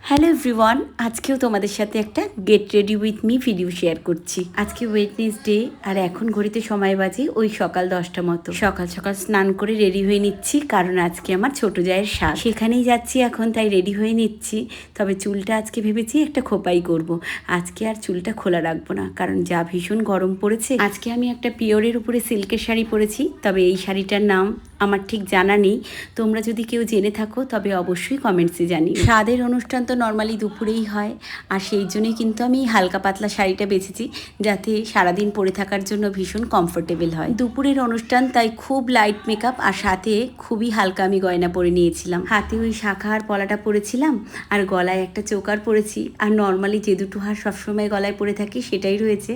Hello everyone, আজকেও তোমাদের সাথে একটা get ready with me video share করছি। আজকে ওয়েডনেসডে আর এখন ঘড়িতে সময় বাজে ওই সকাল 10টা মতো। সকাল সকাল স্নান করে রেডি হয়ে নিচ্ছি, কারণ আজকে আমার ছোট জায়ের সাজ। সেখানেই যাচ্ছি এখন, তাই রেডি হয়ে নিচ্ছি। তবে চুলটা আজকে ভেবেছি একটা খোপাই করব। আজকে আর চুলটা খোলা রাখবো না, কারণ যা ভীষণ গরম পড়েছে। আজকে আমি একটা পিওরের উপরে সিল্কের শাড়ি পরেছি, তবে এই শাড়িটার নাম আমার ঠিক জানা নেই। তোমরা যদি কেউ জেনে থাকো তবে অবশ্যই কমেন্টসে জানিও। স্বাদের অনুষ্ঠান তো নর্মালি দুপুরেই হয়, আর সেই জন্যই কিন্তু আমি হালকা পাতলা শাড়িটা বেছেছি, যাতে সারাদিন পরে থাকার জন্য ভীষণ কমফোর্টেবল হয়। দুপুরের অনুষ্ঠান, তাই খুব লাইট মেকআপ, আর সাথে খুবই হালকা আমি গয়না পরে নিয়েছিলাম। হাতে ওই শাখা আর পলাটা পরেছিলাম, আর গলায় একটা চোকার পরেছি। আর নর্মালি যে দুটো হার সবসময় গলায় পরে থাকি সেটাই রয়েছে,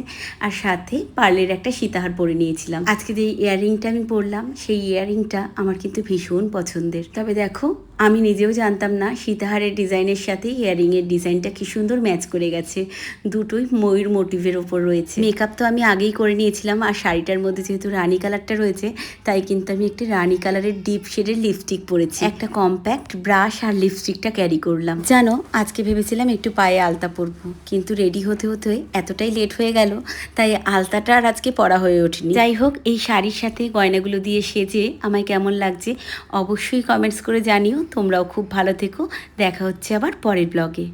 আর সাথে পার্লের একটা সীতাহার পরে নিয়েছিলাম। আজকে যে ইয়াররিংটা আমি পরলাম, সেই ইয়াররিংটা আমার কিন্তু ভীষণ পছন্দের। তবে দেখো, আমি নিজেও জানতাম না সীতাহারের ডিজাইনের সাথে ইয়াররিংয়ের ডিজাইনটা কি সুন্দর ম্যাচ করে গেছে। দুটোই ময়ূর মোটিভের ওপর রয়েছে। মেকআপ তো আমি আগেই করে নিয়েছিলাম, আর শাড়িটার মধ্যে যেহেতু রানী কালারটা রয়েছে, তাই কিন্তু আমি একটি রানী কালারের ডিপ শেডের লিপস্টিক পরেছি। একটা কম্প্যাক্ট ব্রাশ আর লিপস্টিকটা ক্যারি করলাম। জানো, আজকে ভেবেছিলাম একটু পায়ে আলতা পরবো, কিন্তু রেডি হতে হতে এতটাই লেট হয়ে গেল, তাই আলতাটা আর আজকে পরা হয়ে ওঠেনি। যাই হোক, এই শাড়ির সাথে গয়নাগুলো দিয়ে সেজে আমায় কেমন লাগছে অবশ্যই কমেন্টস করে জানিও। তোমরাও খুব ভালো থেকো। দেখা হচ্ছে আবার পরের ব্লগে।